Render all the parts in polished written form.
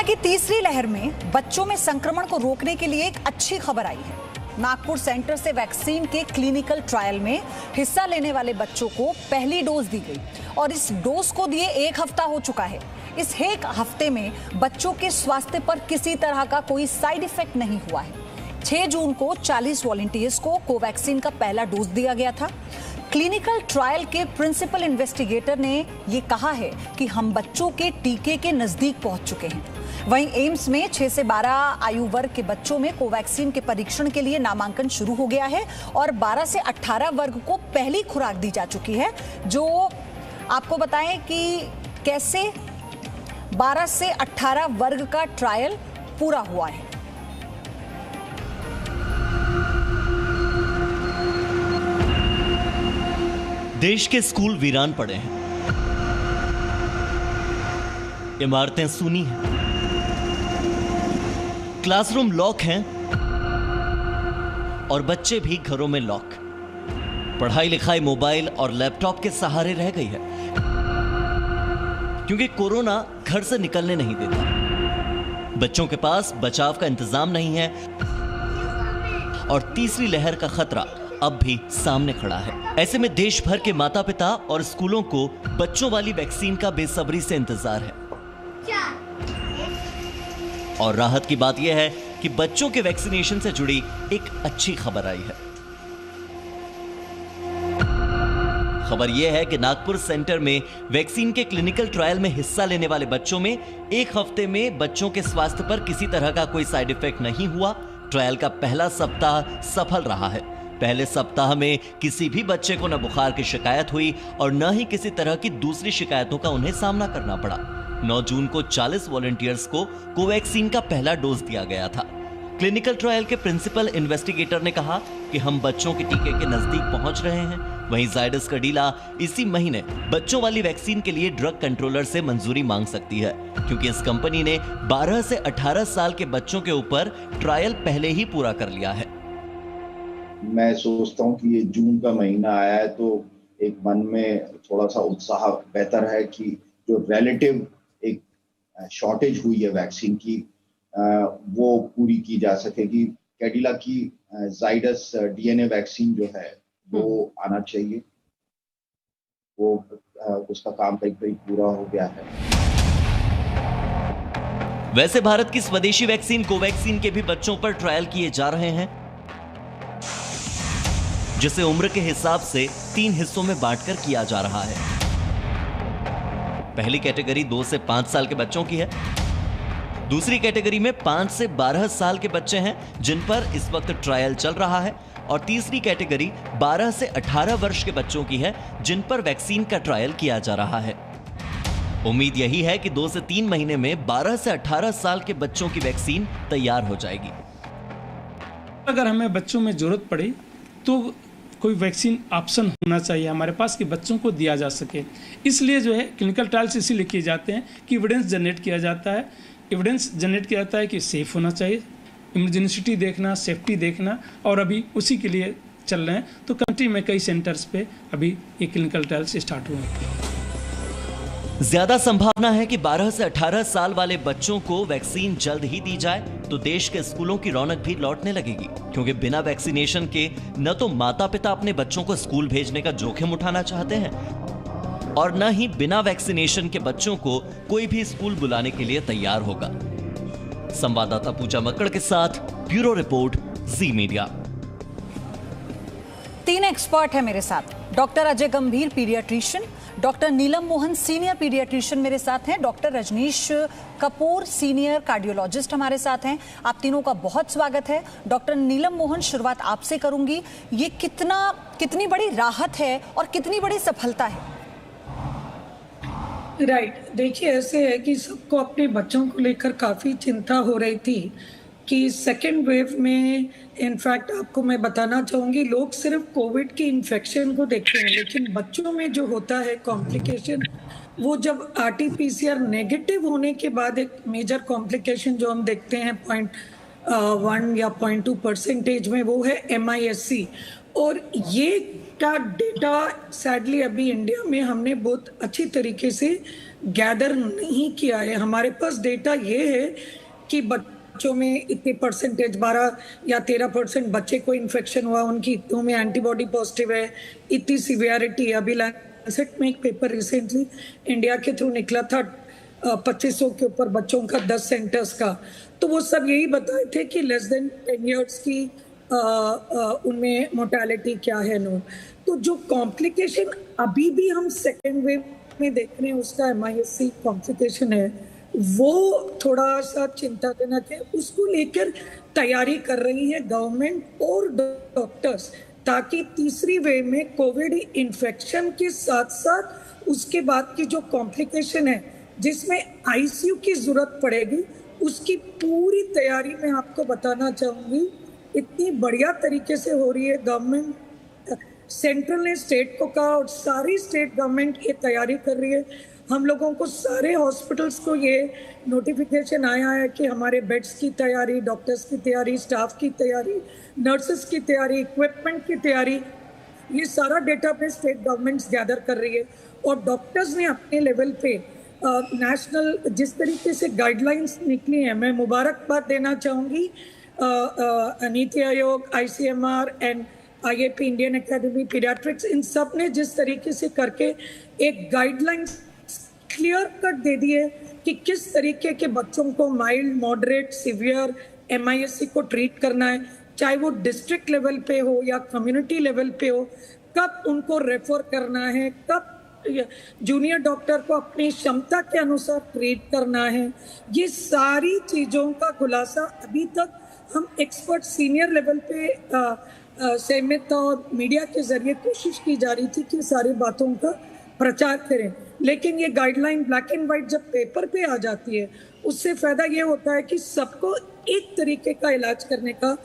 Corona की तीसरी लहर में बच्चों में संक्रमण को रोकने के लिए एक अच्छी खबर आई है। नागपुर सेंटर से वैक्सीन के क्लिनिकल ट्रायल में हिस्सा लेने वाले बच्चों को पहली डोज दी गई और इस डोज को दिए 1 हफ्ता हो चुका है। इस 1 हफ्ते में बच्चों के स्वास्थ्य पर किसी तरह का कोई साइड इफेक्ट नहीं हुआ है। 6 जून को 40 वॉलंटियर्स को कोवैक्सीन का पहला डोज दिया गया था। क्लिनिकल ट्रायल के प्रिंसिपल इन्वेस्टिगेटर ने ये कहा है कि हम बच्चों के टीके के नजदीक पहुंच चुके हैं। वहीं एम्स में 6 से 12 आयु वर्ग के बच्चों में कोवैक्सीन के परीक्षण के लिए नामांकन शुरू हो गया है और 12 से 18 वर्ग को पहली खुराक दी जा चुकी है। जो आपको बताएं कि कैसे 12 से 18 वर्ग का ट्रायल पूरा हुआ है। देश के स्कूल वीरान पड़े हैं, इमारतें सूनी हैं, क्लासरूम लॉक हैं और बच्चे भी घरों में लॉक। पढ़ाई लिखाई मोबाइल और लैपटॉप के सहारे रह गई है, क्योंकि कोरोना घर से निकलने नहीं देता। बच्चों के पास बचाव का इंतजाम नहीं है और तीसरी लहर का खतरा अब भी सामने खड़ा है। ऐसे में देश भर के माता पिता और स्कूलों को बच्चों वाली वैक्सीन का बेसब्री से इंतजार है। और राहत की बात यह है कि बच्चों के वैक्सीनेशन से जुड़ी एक अच्छी खबर आई है। खबर यह है कि नागपुर सेंटर में वैक्सीन के क्लिनिकल ट्रायल में हिस्सा लेने वाले बच्चों में 1 हफ्ते में बच्चों के स्वास्थ्य पर किसी तरह का कोई साइड इफेक्ट नहीं हुआ। ट्रायल का पहला सप्ताह सफल रहा है। पहले सप्ताह में किसी भी बच्चे को न बुखार की शिकायत हुई और न ही किसी तरह की दूसरी शिकायतों का उन्हें सामना करना पड़ा। 9 जून को 40 वॉलंटियर्स को कोवैक्सीन का पहला डोज दिया गया था। क्लिनिकल ट्रायल के प्रिंसिपल इन्वेस्टिगेटर ने कहा कि हम बच्चों के टीके के नजदीक पहुंच रहे हैं। वहीं जायडस कैडिला इसी महीने बच्चों वाली वैक्सीन के लिए ड्रग कंट्रोलर से मंजूरी मांग सकती है, क्योंकि इस कंपनी ने 12 से 18 साल के बच्चों के ऊपर ट्रायल पहले ही पूरा कर लिया है। मैं सोचता हूँ कि ये जून का महीना आया है तो एक मन में थोड़ा सा उत्साह बेहतर है कि जो रिलेटिव एक शॉर्टेज हुई है वैक्सीन की वो पूरी की जा सकेगी। कैडिला की जाइडस डीएनए वैक्सीन जो है वो आना चाहिए, वो उसका काम करीब पूरा हो गया है। वैसे भारत की स्वदेशी वैक्सीन कोवैक्सीन के भी बच्चों पर ट्रायल किए जा रहे हैं, जिसे उम्र के हिसाब से 3 हिस्सों में बांटकर किया जा रहा है। पहली कैटेगरी 2 से 5 साल के बच्चों की है। दूसरी कैटेगरी में 5 से 12 साल के बच्चे हैं जिन पर इस वक्त ट्रायल चल रहा है और तीसरी कैटेगरी 12 से 18 वर्ष के बच्चों की है जिन पर वैक्सीन का ट्रायल किया जा रहा है। उम्मीद यही है कि 2 से 3 महीने में 12 से 18 साल के बच्चों की वैक्सीन तैयार हो जाएगी। अगर हमें बच्चों में जरूरत पड़े तो कोई वैक्सीन ऑप्शन होना चाहिए हमारे पास कि बच्चों को दिया जा सके। इसलिए जो है क्लिनिकल ट्रायल्स इसीलिए किए जाते हैं कि एविडेंस जनरेट किया जाता है। एविडेंस जनरेट किया जाता है कि सेफ होना चाहिए, इमरजेंसी देखना, सेफ्टी देखना, और अभी उसी के लिए चल रहे हैं। तो कंट्री में कई सेंटर्स पे अभी ये क्लिनिकल ट्रायल्स स्टार्ट हुए हैं। ज्यादा संभावना है कि 12 से 18 साल वाले बच्चों को वैक्सीन जल्द ही दी जाए तो देश के स्कूलों की रौनक भी लौटने लगेगी, क्योंकि बिना वैक्सीनेशन के न तो माता पिता अपने बच्चों को स्कूल भेजने का जोखिम उठाना चाहते हैं और न ही बिना वैक्सीनेशन के बच्चों को कोई भी स्कूल बुलाने के लिए तैयार होगा। संवाददाता पूजा मक्कड़ के साथ bureau report, Zee Media. 3 expert है मेरे साथ। Doctor Ajay Gambhir paediatrician, doctor Neelam Mohan senior paediatrician मेरे साथ हैं, doctor Rajneesh Kapoor senior cardiologist हमारे साथ हैं। आप तीनों का बहुत स्वागत है। डॉक्टर नीलम मोहन, शुरुआत आपसे करूंगी। ये कितनी बड़ी राहत है और कितनी बड़ी सफलता है? राइट, देखिए ऐसे है कि सबको अपने बच्चों को लेकर काफ़ी चिंता हो रही थी कि सेकेंड वेव में, इनफैक्ट आपको मैं बताना चाहूँगी, लोग सिर्फ कोविड की इन्फेक्शन को देखते हैं, लेकिन बच्चों में जो होता है कॉम्प्लिकेशन, वो जब RT-PCR नेगेटिव होने के बाद एक मेजर कॉम्प्लिकेशन जो हम देखते हैं 0.1 या 0.2% में, वो है MIS-C। और ये का डेटा सैडली अभी इंडिया में हमने बहुत अच्छी तरीके से गैदर नहीं किया है। हमारे पास डेटा ये है कि बच्चों में इतने परसेंटेज 12 या 13% बच्चे को इन्फेक्शन हुआ, उनकी इतनों में एंटीबॉडी पॉजिटिव है, इतनी सिवियरिटी। अभी लैंसेट में एक पेपर रिसेंटली इंडिया के थ्रू निकला था 2500 के ऊपर बच्चों का 10 सेंटर्स का, तो वो सब यही बताए थे कि लेस देन 10 इयर्स की उनमें मोर्टेलिटी क्या है। नो, तो जो कॉम्प्लिकेशन अभी भी हम सेकेंड वेव में देख रहे हैं उसका MIS-C कॉम्प्लिकेशन है, वो थोड़ा सा चिंताजनक है। उसको लेकर तैयारी कर रही है गवर्नमेंट और डॉक्टर्स, ताकि तीसरी वेव में कोविड इन्फेक्शन के साथ साथ उसके बाद की जो कॉम्प्लिकेशन है जिसमें ICU की जरूरत पड़ेगी, उसकी पूरी तैयारी मैं आपको बताना चाहूँगी। इतनी बढ़िया तरीके से हो रही है। गवर्नमेंट, सेंट्रल ने स्टेट को कहा और सारी स्टेट गवर्नमेंट ये तैयारी कर रही है। हम लोगों को सारे हॉस्पिटल्स को ये नोटिफिकेशन आया है कि हमारे बेड्स की तैयारी, डॉक्टर्स की तैयारी, स्टाफ की तैयारी, नर्सेस की तैयारी, इक्विपमेंट की तैयारी, ये सारा डेटा पे स्टेट गवर्नमेंट्स गैदर कर रही है। और डॉक्टर्स ने अपने लेवल पे नेशनल जिस तरीके से गाइडलाइंस निकली हैं, मैं मुबारकबाद देना चाहूँगी NITI Aayog, ICMR and IAP, Indian academy paediatrics, इन सब ने जिस तरीके से करके एक गाइडलाइंस क्लियर कट दे दी है कि किस तरीके के बच्चों को माइल्ड, मॉडरेट, सीवियर MIS-C को ट्रीट करना है, चाहे वो डिस्ट्रिक्ट लेवल पे हो या कम्युनिटी लेवल पे हो, कब उनको रेफर करना है, कब जूनियर डॉक्टर को अपनी क्षमता के अनुसार ट्रीट करना है। ये सारी चीज़ों का खुलासा अभी तक हम एक्सपर्ट सीनियर लेवल पे सहमत और मीडिया के जरिए कोशिश की जा रही थी कि सारी बातों का प्रचार करें, लेकिन ये गाइडलाइन ब्लैक एंड वाइट जब पेपर पे आ जाती है, उससे फ़ायदा ये होता है कि सबको एक तरीके का इलाज करने का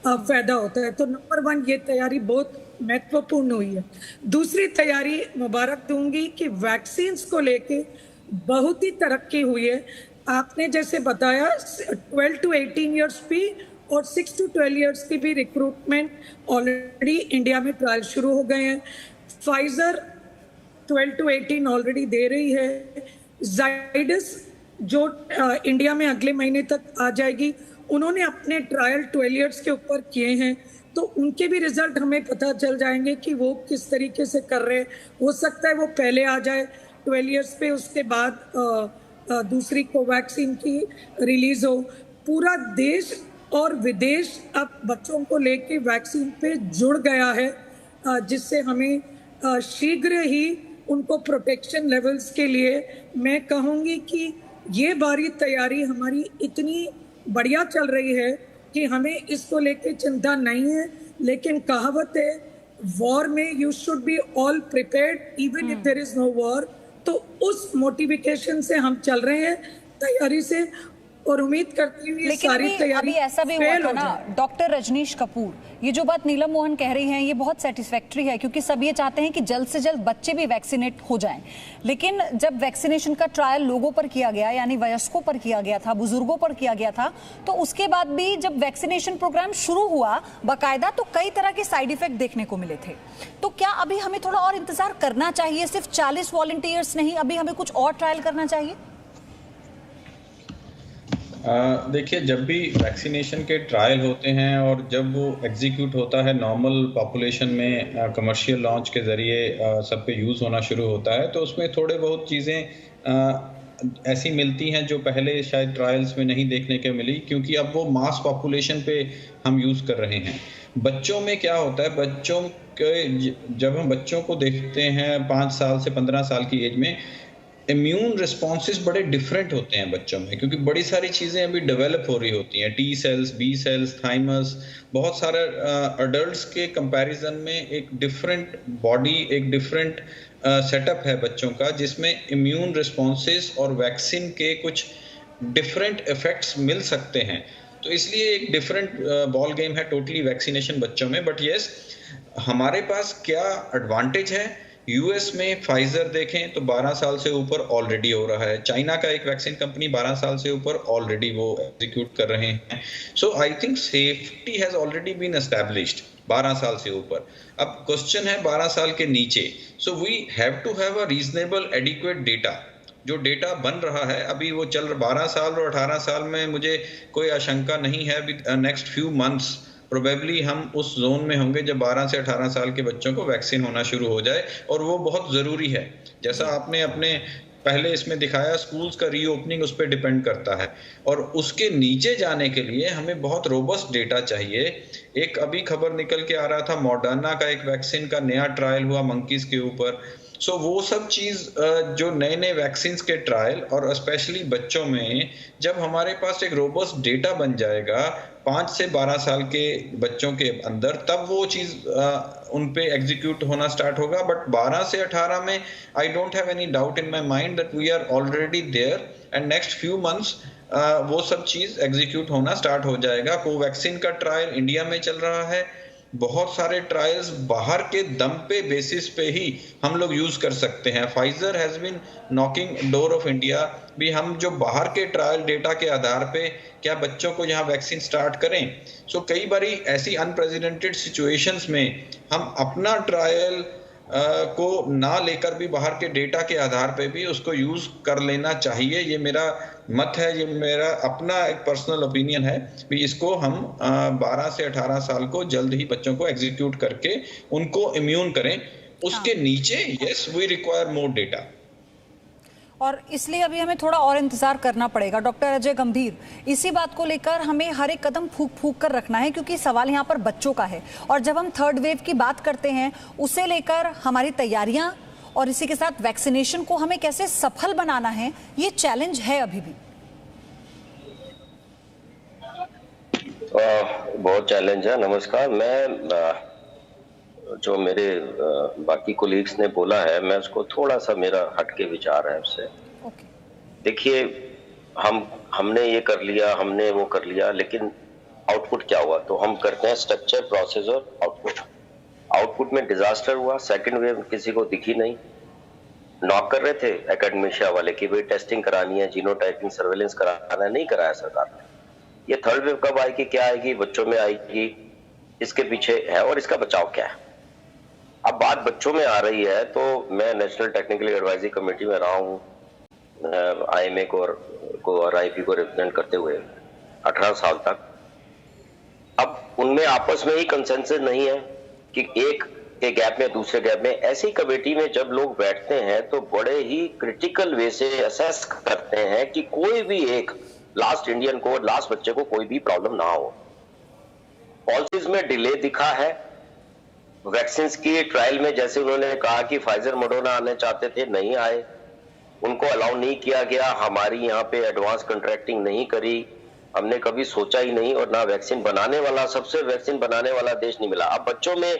फ़ायदा होता है। तो नंबर 1 ये तैयारी बहुत महत्वपूर्ण हुई है। दूसरी तैयारी मुबारक दूंगी कि वैक्सीन्स को लेके बहुत ही तरक्की हुई है। आपने जैसे बताया 12 to 18 ईयर्स भी और 6 to 12 ईयर्स की भी रिक्रूटमेंट ऑलरेडी इंडिया में ट्रायल शुरू हो गए हैं। फाइजर 12 to 18 ऑलरेडी दे रही है। जाइडस जो इंडिया में अगले महीने तक आ जाएगी, उन्होंने अपने ट्रायल 12 ईयर्स के ऊपर किए हैं, तो उनके भी रिजल्ट हमें पता चल जाएंगे कि वो किस तरीके से कर रहे हैं। हो सकता है वो पहले आ जाए 12 ईयर्स पे, उसके बाद दूसरी कोवैक्सीन की रिलीज हो। पूरा देश और विदेश अब बच्चों को लेके वैक्सीन पे जुड़ गया है, जिससे हमें शीघ्र ही उनको प्रोटेक्शन लेवल्स के लिए मैं कहूँगी कि ये बारी तैयारी हमारी इतनी बढ़िया चल रही है कि हमें इसको लेके चिंता नहीं है। लेकिन कहावत है, वॉर में you should be all prepared even if there is no war. तो उस मोटिवेशन से हम चल रहे हैं तैयारी से, और उम्मीद करती हूँ ये सारी तैयारी अभी ऐसा भी हुआ था ना डॉक्टर रजनीश कपूर, ये जो बात नीलम मोहन कह रही हैं ये बहुत सेटिस्फैक्ट्री है, क्योंकि सब ये चाहते हैं कि जल्द से जल्द बच्चे भी वैक्सीनेट हो जाएं। लेकिन जब वैक्सीनेशन का ट्रायल लोगों पर किया गया, यानी वयस्कों पर किया गया था, बुजुर्गों पर किया गया था, तो उसके बाद भी जब वैक्सीनेशन प्रोग्राम शुरू हुआ बाकायदा, तो कई तरह के साइड इफेक्ट देखने को मिले थे। तो क्या अभी हमें थोड़ा और इंतजार करना चाहिए? सिर्फ 40 वॉलंटियर्स नहीं, अभी हमें कुछ और ट्रायल करना चाहिए? देखिए, जब भी वैक्सीनेशन के ट्रायल होते हैं और जब वो एग्जीक्यूट होता है नॉर्मल पॉपुलेशन में, कमर्शियल लॉन्च के ज़रिए सब पे यूज़ होना शुरू होता है, तो उसमें थोड़े बहुत चीज़ें ऐसी मिलती हैं जो पहले शायद ट्रायल्स में नहीं देखने को मिली, क्योंकि अब वो मास पॉपुलेशन पे हम यूज़ कर रहे हैं। बच्चों में क्या होता है, बच्चों के जब हम बच्चों को देखते हैं 5 साल से 15 साल की एज में, इम्यून रिस्पॉन्सेस बड़े डिफरेंट होते हैं बच्चों में, क्योंकि बड़ी सारी चीज़ें अभी डेवलप हो रही होती हैं। T cells, B cells, thymus, बहुत सारे अडल्ट्स के कंपैरिजन में एक डिफरेंट बॉडी, एक डिफरेंट सेटअप है बच्चों का, जिसमें इम्यून रिस्पॉन्सेस और वैक्सीन के कुछ डिफरेंट इफेक्ट्स मिल सकते हैं। तो इसलिए एक डिफरेंट बॉल गेम है टोटली वैक्सीनेशन बच्चों में। बट यस, हमारे पास क्या एडवांटेज है, यूएस में फाइजर देखें तो 12 साल से ऊपर ऑलरेडी हो रहा है। चाइना का एक वैक्सीन कंपनी 12 साल से ऊपर ऑलरेडी वो एग्जीक्यूट कर रहे हैं। So I think safety has already been established 12 साल से ऊपर। अब क्वेश्चन है 12 साल के नीचे। So we have to have a reasonable adequate data जो डेटा बन रहा है अभी वो चल 12 साल और 18 साल में मुझे कोई आशंका नहीं है। अभी नेक्स्ट फ्यू मंथ्स प्रोबेबली हम उस जोन में होंगे जब 12 से 18 साल के बच्चों को वैक्सीन होना शुरू हो जाए, और वो बहुत ज़रूरी है। जैसा आपने अपने पहले इसमें दिखाया, स्कूल्स का रीओपनिंग उस पर डिपेंड करता है, और उसके नीचे जाने के लिए हमें बहुत रोबस्ट डेटा चाहिए। एक अभी खबर निकल के आ रहा था, मॉडर्ना का एक वैक्सीन का नया ट्रायल हुआ मंकीज के ऊपर। सो वो सब चीज़ जो नए नए वैक्सीन के ट्रायल और स्पेशली बच्चों में, जब हमारे पास एक रोबस्ट डेटा बन जाएगा 5 से 12 साल के बच्चों के अंदर, तब वो चीज़ उन पे एग्जीक्यूट होना स्टार्ट होगा। बट 12 से 18 में I don't have any doubt in my mind that we are already there, and next few months वो सब चीज़ एग्जीक्यूट होना स्टार्ट हो जाएगा। कोवैक्सीन का ट्रायल इंडिया में चल रहा है, बहुत सारे ट्रायल्स बाहर के दम पे बेसिस पे ही हम लोग यूज कर सकते हैं। Pfizer has been knocking door of India भी, हम जो बाहर के ट्रायल डेटा के आधार पे क्या बच्चों को यहाँ वैक्सीन स्टार्ट करें। सो कई बारी ऐसी अनप्रेसिडेंटेड सिचुएशंस में हम अपना ट्रायल को ना लेकर भी बाहर के डेटा के आधार पे भी उसको यूज कर लेना चाहिए। ये मेरा मत है, ये मेरा अपना एक पर्सनल ओपिनियन है भी। इसको हम 12 से 18 साल को जल्द ही बच्चों को एग्जीक्यूट करके उनको इम्यून करें। उसके नीचे yes we require more data, और इसलिए अभी हमें थोड़ा और इंतजार करना पड़ेगा। डॉक्टर अजय गंभीर, इसी बात को लेकर हमें हर एक कदम फूंक फूंक कर रखना है, क्योंकि सवाल यहाँ पर बच्चों का है। और जब हम थर्ड वेव की बात करते हैं, उसे लेकर हमारी तैयारियां और इसी के साथ वैक्सीनेशन को हमें कैसे सफल बनाना है, ये चैलेंज है अभी भी। बहुत चैलेंज है। नमस्कार, मैं जो मेरे बाकी कोलीग्स ने बोला है, मैं उसको थोड़ा सा, मेरा हटके विचार है उससे। देखिए, हमने ये कर लिया, हमने वो कर लिया, लेकिन आउटपुट क्या हुआ? तो हम करते हैं स्ट्रक्चर, प्रोसेस और आउटपुट। आउटपुट में डिजास्टर हुआ, सेकंड वेव किसी को दिखी नहीं। नॉक कर रहे थे एकेडमिशिया वाले कि भाई टेस्टिंग करानी है, जीनोटाइपिंग सर्वेलेंस कराना है, नहीं कराया सरकार ने। ये थर्ड वेव कब आएगी, क्या आएगी, बच्चों में आएगी, इसके पीछे है, और इसका बचाव क्या है। अब बात बच्चों में आ रही है, तो मैं नेशनल टेक्निकल एडवाइजरी कमेटी में रहा हूँ IMA को और IP को रिप्रेजेंट करते हुए 18 साल तक। अब उनमें आपस में ही कंसेंसस नहीं है कि एक के गैप में दूसरे गैप में। ऐसी कमेटी में जब लोग बैठते हैं तो बड़े ही क्रिटिकल वे से असेस करते हैं कि कोई भी एक लास्ट इंडियन को, लास्ट बच्चे को कोई भी प्रॉब्लम ना हो। पॉलिसीज में डिले दिखा है। वैक्सीन की ट्रायल में जैसे उन्होंने कहा कि फाइजर मॉडर्ना आने चाहते थे, नहीं आए, उनको अलाउ नहीं किया गया। हमारी यहाँ पे एडवांस कॉन्ट्रैक्टिंग नहीं करी, हमने कभी सोचा ही नहीं, और ना वैक्सीन बनाने वाला, सबसे वैक्सीन बनाने वाला देश नहीं मिला। अब बच्चों में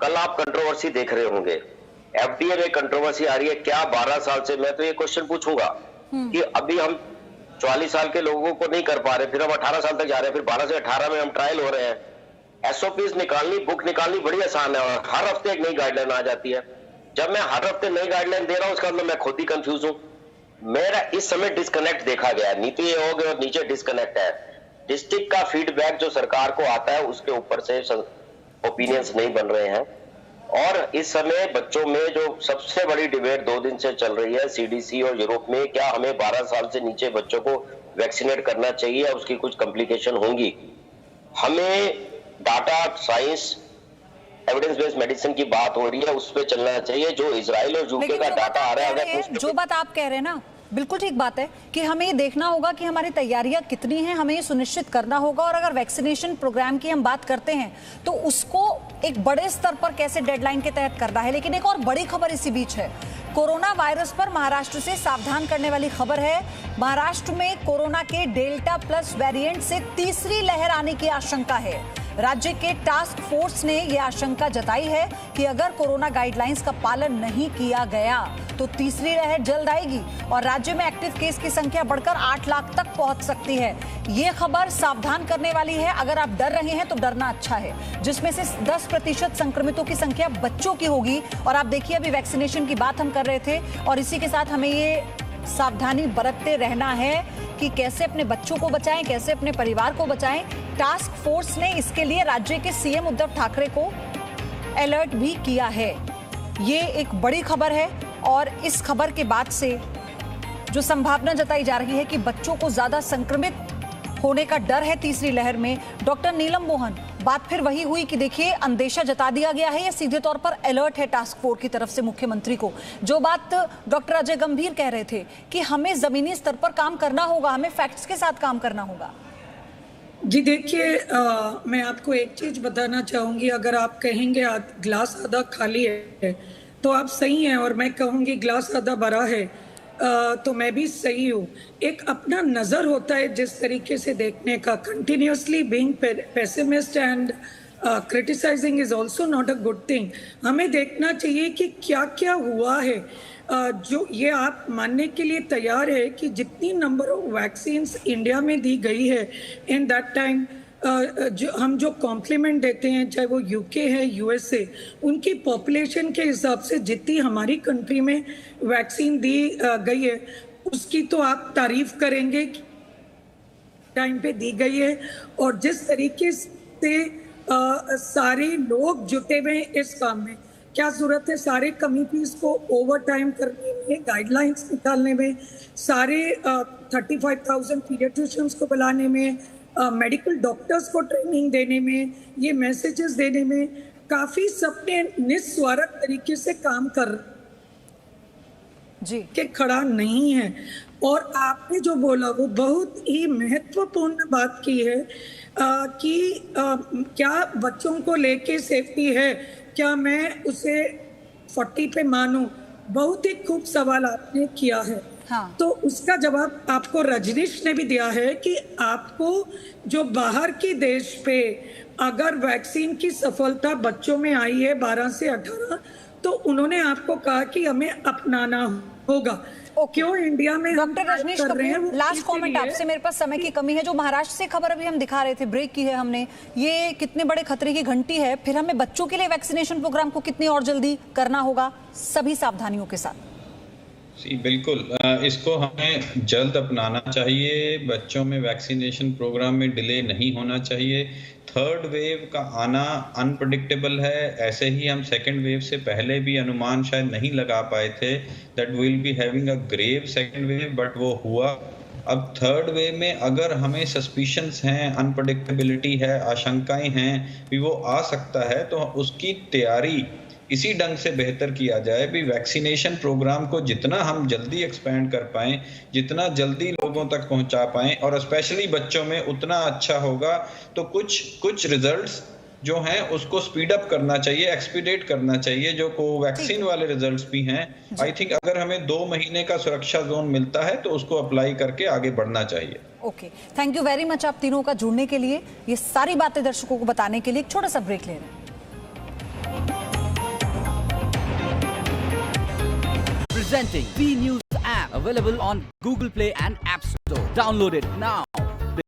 कल आप कंट्रोवर्सी देख रहे होंगे, FDA में कंट्रोवर्सी आ रही है क्या 12 साल से। मैं तो ये क्वेश्चन पूछूंगा कि अभी हम 44 साल के लोगों को नहीं कर पा रहे, फिर हम 18 साल तक जा रहे हैं, फिर 12 से 18 में हम ट्रायल हो रहे हैं। SOPs निकालनी, बुक निकालनी बड़ी आसान है, और हर हफ्ते एक नई गाइडलाइन आ जाती है। जब मैं हर हफ्ते नई गाइडलाइन दे रहा हूं, उसका मतलब मैं खुद ही कंफ्यूज हूं। मेरा इस समय डिस्कनेक्ट देखा गया है, नीति आयोग और नीचे डिस्कनेक्ट है। डिस्ट्रिक्ट का फीडबैक जो सरकार को आता है, उसके ऊपर से ओपिनियंस नहीं बन रहे हैं। और इस समय बच्चों में जो सबसे बड़ी डिबेट 2 दिन से चल रही है CDC और यूरोप में, क्या हमें 12 साल से नीचे बच्चों को वैक्सीनेट करना चाहिए, उसकी कुछ कॉम्प्लिकेशन होंगी। हमें data science, evidence based medicine की बात हो रही है, उस पर चलना चाहिए। जो इजराइल और यूके का डाटा आ रहा है, जो बात आप कह रहे हैं ना, बिल्कुल ठीक बात है कि हमें ये देखना होगा कि हमारी तैयारियां कितनी हैं, हमें ये सुनिश्चित करना होगा। और अगर वैक्सीनेशन प्रोग्राम की हम बात करते हैं तो उसको एक बड़े स्तर पर कैसे डेडलाइन के तहत करना है। लेकिन एक और बड़ी खबर इसी बीच है, कोरोना वायरस पर महाराष्ट्र से सावधान करने वाली खबर है। महाराष्ट्र में कोरोना के डेल्टा प्लस वेरिएंट से तीसरी लहर आने की आशंका है। राज्य के टास्क फोर्स ने यह आशंका जताई है कि अगर कोरोना गाइडलाइंस का पालन नहीं किया गया तो तीसरी लहर जल्द आएगी और राज्य में एक्टिव केस की संख्या बढ़कर 8 लाख तक पहुंच सकती है। ये खबर सावधान करने वाली है। अगर आप डर रहे हैं तो डरना अच्छा है, जिसमें से 10% संक्रमितों की संख्या बच्चों की होगी। और आप देखिए, अभी वैक्सीनेशन की बात हम कर रहे थे और इसी के साथ हमें ये सावधानी बरतते रहना है कि कैसे अपने बच्चों को बचाएं, कैसे अपने परिवार को बचाएं। टास्क फोर्स ने इसके लिए राज्य के CM उद्धव ठाकरे को अलर्ट भी किया है। ये एक बड़ी खबर है और इस खबर के बाद से जो संभावना जताई जा रही है कि बच्चों को ज्यादा संक्रमित होने का डर है तीसरी लहर में, डॉक्टर नीलम मोहन, बात फिर वही हुई कि देखिए अंदेशा जता दिया गया है, ये सीधे तौर पर अलर्ट है टास्क फोर्स की तरफ से मुख्यमंत्री को। जो बात डॉक्टर अजय गंभीर कह रहे थे कि हमें जमीनी स्तर पर काम करना होगा, हमें फैक्ट्स के साथ काम करना होगा। जी देखिए, मैं आपको एक चीज बताना चाहूंगी, अगर आप कहेंगे ग्लास आधा खाली है तो आप सही हैं, और मैं कहूंगी ग्लास आधा भरा है तो मैं भी सही हूँ। एक अपना नज़र होता है जिस तरीके से देखने का, continuously being pessimist and criticising is also not a good thing. हमें देखना चाहिए कि क्या क्या हुआ है। जो ये आप मानने के लिए तैयार है कि जितनी नंबर ऑफ वैक्सीन्स इंडिया में दी गई है इन दैट टाइम, जो कॉम्प्लीमेंट देते हैं, चाहे वो यूके है, यूएसए, उनकी पॉपुलेशन के हिसाब से जितनी हमारी कंट्री में वैक्सीन दी गई है उसकी तो आप तारीफ करेंगे कि टाइम पे दी गई है। और जिस तरीके से सारे लोग जुटे हुए हैं इस काम में, क्या जरूरत है सारे कमिटीज को ओवर टाइम करने में, गाइडलाइंस निकालने में, सारे 35,000 पीडियाट्रिशियंस को बुलाने में, मेडिकल डॉक्टर्स को ट्रेनिंग देने में, ये मैसेजेस देने में, काफ़ी सबने निस्वार्थ तरीके से काम कर जी के खड़ा नहीं है। और आपने जो बोला वो बहुत ही महत्वपूर्ण बात की है कि क्या बच्चों को लेके सेफ्टी है, क्या मैं उसे 40 पे मानूं? बहुत ही खूब सवाल आपने किया है। हाँ। तो उसका जवाब आपको रजनीश ने भी दिया है कि आपको जो बाहर की देश पे अगर वैक्सीन की सफलता बच्चों में आई है 12 से 18, तो उन्होंने आपको कहा कि हमें अपनाना होगा। क्यों इंडिया में डॉक्टर रजनीश कर रहे हैं? कपूर, लास्ट कमेंट आपसे, मेरे पास समय की कमी है। जो महाराष्ट्र से खबर अभी हम दिखा रहे थे, ब्रेक की है हमने, ये कितने बड़े खतरे की घंटी है। फिर हमें बच्चों के लिए वैक्सीनेशन प्रोग्राम को कितनी और जल्दी करना होगा, सभी सावधानियों के साथ। बिल्कुल, इसको हमें जल्द अपनाना चाहिए। बच्चों में वैक्सीनेशन प्रोग्राम में डिले नहीं होना चाहिए। थर्ड वेव का आना अनप्रेडिक्टेबल है। ऐसे ही हम सेकेंड वेव से पहले भी अनुमान शायद नहीं लगा पाए थे that we will be having a grave second wave, but वो हुआ। अब थर्ड वेव में अगर हमें सस्पिशंस हैं, अनप्रेडिक्टेबिलिटी है, आशंकाएं हैं कि वो आ सकता है, तो उसकी तैयारी इसी ढंग से बेहतर किया जाए भी। वैक्सीनेशन प्रोग्राम को जितना हम जल्दी एक्सपैंड कर पाएं, जितना जल्दी लोगों तक पहुंचा पाएं, और स्पेशली बच्चों में, उतना अच्छा होगा। तो कुछ रिजल्ट्स जो हैं उसको स्पीड अप करना चाहिए, एक्सपीडेट करना चाहिए, जो कोवैक्सीन वाले रिजल्ट्स भी हैं। आई थिंक अगर हमें 2 महीने का सुरक्षा जोन मिलता है तो उसको अप्लाई करके आगे बढ़ना चाहिए। Okay, thank you very much आप तीनों का जुड़ने के लिए, ये सारी बातें दर्शकों को बताने के लिए। एक छोटा सा ब्रेक ले रहे हैं। Presenting B News app, available on Google Play and App Store. Download it now.